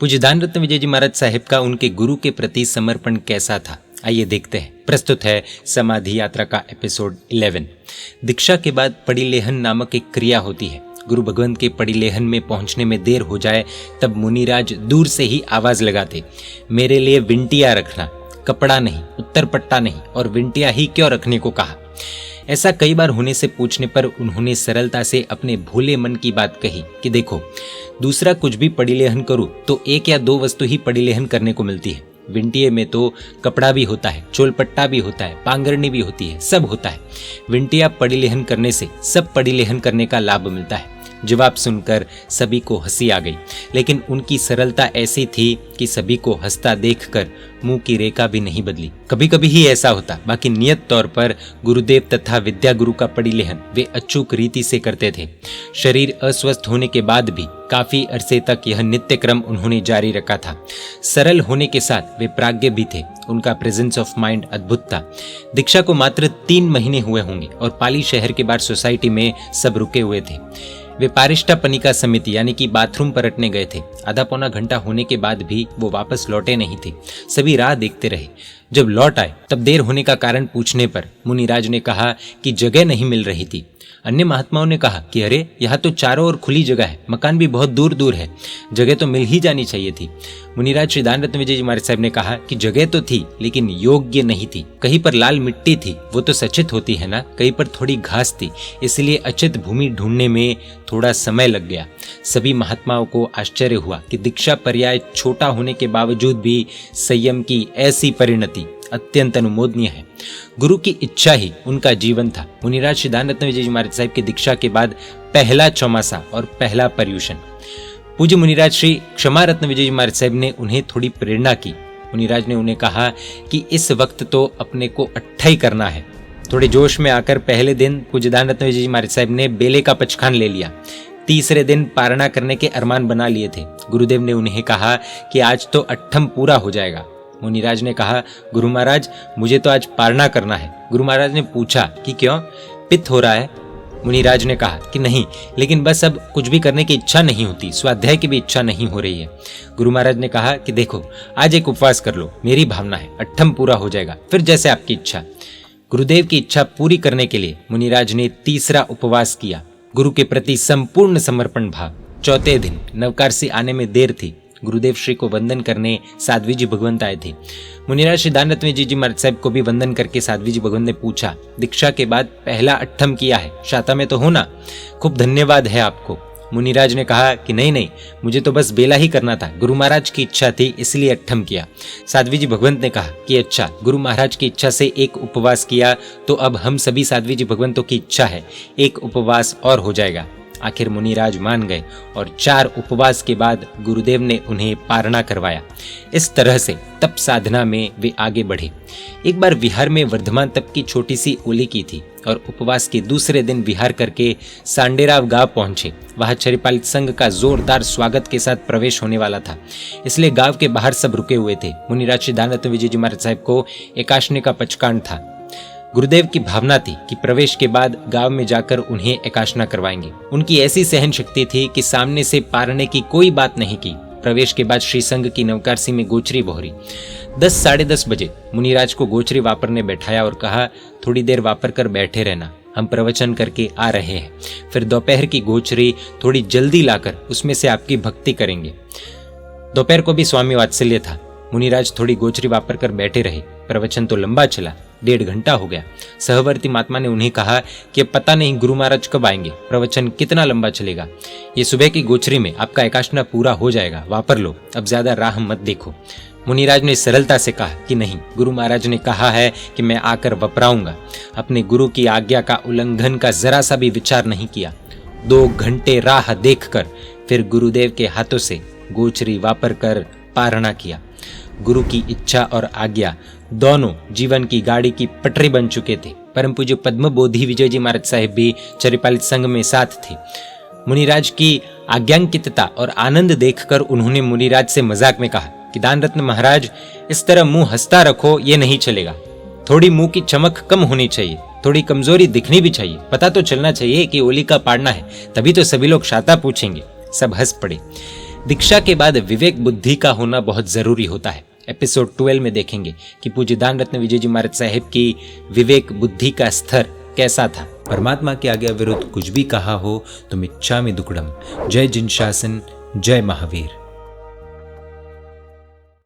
पूज्य दान रत्न विजय जी महाराज साहिब का उनके गुरु के प्रति समर्पण कैसा था, आइए देखते हैं। प्रस्तुत है समाधि यात्रा का एपिसोड 11। दीक्षा के बाद पड़ीलेहन नामक एक क्रिया होती है। गुरु भगवंत के पड़ीलेहन में पहुंचने में देर हो जाए तब मुनिराज दूर से ही आवाज लगाते, मेरे लिए विंटिया रखना, कपड़ा नहीं, उत्तर पट्टा नहीं, और विंटिया ही क्यों रखने को कहा। ऐसा कई बार होने से पूछने पर उन्होंने सरलता से अपने भोले मन की बात कही कि देखो, दूसरा कुछ भी पड़ीलेहन करूं तो एक या दो वस्तु ही पड़ीलेहन करने को मिलती है। विंटिये में तो कपड़ा भी होता है, चोलपट्टा भी होता है, पांगरनी भी होती है, सब होता है। विंटिया पड़ीलेहन करने से सब पड़ीलेहन करने का लाभ मिलता है। जवाब सुनकर सभी को हंसी आ गई, लेकिन उनकी सरलता ऐसी थी कि सभी को हंसता देखकर मुंह की रेखा भी नहीं बदली। कभी कभी ही ऐसा होता, बाकी नियत तौर पर गुरुदेव तथा विद्या गुरु का पड़ीलेहन वे अचूक रीति से करते थे। शरीर अस्वस्थ होने के बाद भी काफी अरसे तक यह नित्य क्रम उन्होंने जारी रखा था। सरल होने के साथ वे प्राज्ञ भी थे। उनका प्रेजेंस ऑफ माइंड अद्भुत था। दीक्षा को मात्र 3 महीने हुए होंगे और पाली शहर के बाहर सोसाइटी में सब रुके हुए थे। वे पारिष्टा पनिका समिति यानी कि बाथरूम परटने गए थे। आधा पौना घंटा होने के बाद भी वो वापस लौटे नहीं थे। सभी राह देखते रहे। जब लौट आए तब देर होने का कारण पूछने पर मुनिराज ने कहा कि जगह नहीं मिल रही थी। अन्य महात्माओं ने कहा कि अरे, यहाँ तो चारों ओर खुली जगह है, मकान भी बहुत दूर दूर है, जगह तो मिल ही जानी चाहिए थी। मुनिराज श्री दान रत्न विजय जी महाराज साहब ने कहा कि जगह तो थी लेकिन योग्य नहीं थी। कहीं पर लाल मिट्टी थी, वो तो सचित होती है ना, कहीं पर थोड़ी घास थी, इसलिए अचित भूमि ढूंढने में थोड़ा समय लग गया। सभी महात्माओं को आश्चर्य हुआ कि दीक्षा पर्याय छोटा होने के बावजूद भी संयम की ऐसी परिणति अत्यंत अनुमोदनीय है। गुरु की इच्छा ही उनका जीवन था। मुनिराज श्री दान रत्न विजय जी महाराज साहब की दीक्षा के बाद पहला चौमासा और पहला पर्यूषण। पूज्य मुनिराज श्री क्षमा रत्न विजय जी महाराज साहब ने उन्हें थोड़ी प्रेरणा की। मुनिराज ने उन्हें कहा कि इस वक्त तो अपने को अट्ठाई करना है। थोड़े जोश में आकर पहले दिन पूज्य दान रत्न विजय जी महाराज साहब ने बेले का पचखान ले लिया। तीसरे दिन पारणा करने के अरमान बना लिए थे। गुरुदेव ने उन्हें कहा कि आज तो अट्ठम पूरा हो जाएगा। मुनिराज ने कहा, गुरु महाराज मुझे तो आज पारणा करना है। गुरु महाराज ने पूछा कि क्यों, पित्त हो रहा है? मुनिराज ने कहा कि नहीं, लेकिन बस अब कुछ भी करने की इच्छा नहीं होती, स्वाध्याय की भी इच्छा नहीं हो रही है। गुरु महाराज ने कहा कि देखो, आज एक उपवास कर लो, मेरी भावना है अट्ठम पूरा हो जाएगा, फिर जैसे आपकी इच्छा। गुरुदेव की इच्छा पूरी करने के लिए मुनिराज ने तीसरा उपवास किया। गुरु के प्रति संपूर्ण समर्पण भाव। चौथे दिन नवकारसी आने में देर थी। गुरुदेव श्री को वंदन करने साध्वी जी भगवंत आए थे। मुनिराज श्री दान रत्न विजय जी महाराज साहब को भी वंदन करके साध्वी जी भगवंत ने पूछा, दीक्षा के बाद पहला अट्ठम किया है, शाता में तो होना, खूब धन्यवाद है आपको। मुनिराज ने कहा कि नहीं, मुझे तो बस बेला ही करना था, गुरु महाराज की इच्छा थी इसलिए अट्ठम किया। साध्वी जी भगवंत ने कहा कि अच्छा, गुरु महाराज की इच्छा से एक उपवास किया तो अब हम सभी साध्वी जी भगवंतों की इच्छा है, एक उपवास और हो जाएगा। आखिर मुनिराज मान गए और 4 उपवास के बाद गुरुदेव ने उन्हें पारणा करवाया। इस तरह से तप साधना में वे आगे बढ़े। एक बार विहार में वर्धमान तप की छोटी सी ओली की थी और उपवास के दूसरे दिन विहार करके सांडेराव गांव पहुंचे। वहां चरिपालित संघ का जोरदार स्वागत के साथ प्रवेश होने वाला था, इसलिए गांव के बाहर सब रुके हुए थे। मुनिराज श्री दान रत्न विजय जी महाराज साहब को एकाशने का पचकांड था। गुरुदेव की भावना थी कि प्रवेश के बाद गांव में जाकर उन्हें एकाशना करवाएंगे। उनकी ऐसी सहन शक्ति थी कि सामने से पारने की कोई बात नहीं की। प्रवेश के बाद श्री संघ की नवकारसी में गोचरी बोहरी। 10 साढ़े 10 बजे मुनिराज को गोचरी वापर ने बैठाया और कहा, थोड़ी देर वापर कर बैठे रहना, हम प्रवचन करके आ रहे हैं। फिर दोपहर की गोचरी थोड़ी जल्दी लाकर उसमें से आपकी भक्ति करेंगे। दोपहर को भी स्वामी वात्सल्य था। मुनिराज थोड़ी गोचरी वापर कर बैठे रहे। प्रवचन तो लंबा चला, 1.5 घंटा हो गया। सहवर्ती महात्मा ने उन्हें कहा कि पता नहीं गुरु महाराज कब आएंगे, प्रवचन कितना लंबा चलेगा। ये सुबह की गोचरी में आपका एकाशना पूरा हो जाएगा, वापर लो, अब ज्यादा राह मत देखो। मुनिराज ने सरलता से कहा कि नहीं, गुरु महाराज ने कहा है कि मैं आकर वपराऊंगा। अपने गुरु की आज्ञा का उल्लंघन का जरा सा भी विचार नहीं किया। 2 घंटे राह देखकर फिर गुरुदेव के हाथों से गोचरी वापर कर पारणा किया। गुरु की इच्छा और आज्ञा दोनों जीवन की गाड़ी की पटरी बन चुके थे। परम पूज्य पद्म बोधि विजय जी महाराज साहिब भी चरिपालित संघ में साथ थे। मुनिराज की आज्ञांकितता और आनंद देखकर उन्होंने मुनिराज से मजाक में कहा कि दान रत्न महाराज, इस तरह मुंह हंसता रखो, ये नहीं चलेगा। थोड़ी मुंह की चमक कम होनी चाहिए, थोड़ी कमजोरी दिखनी भी चाहिए, पता तो चलना चाहिए कि ओली का पाड़ना है, तभी तो सभी लोग शाता पूछेंगे। सब हंस पड़े। दीक्षा के बाद विवेक बुद्धि का होना बहुत जरूरी होता है। एपिसोड 12 में देखेंगे कि पूज्य दान रत्न विजय जी महाराज साहिब की विवेक बुद्धि का स्तर कैसा था। परमात्मा के आगे विरुद्ध कुछ भी कहा हो तो मिच्छामि दुक्कडम। जय जिन शासन, जय महावीर।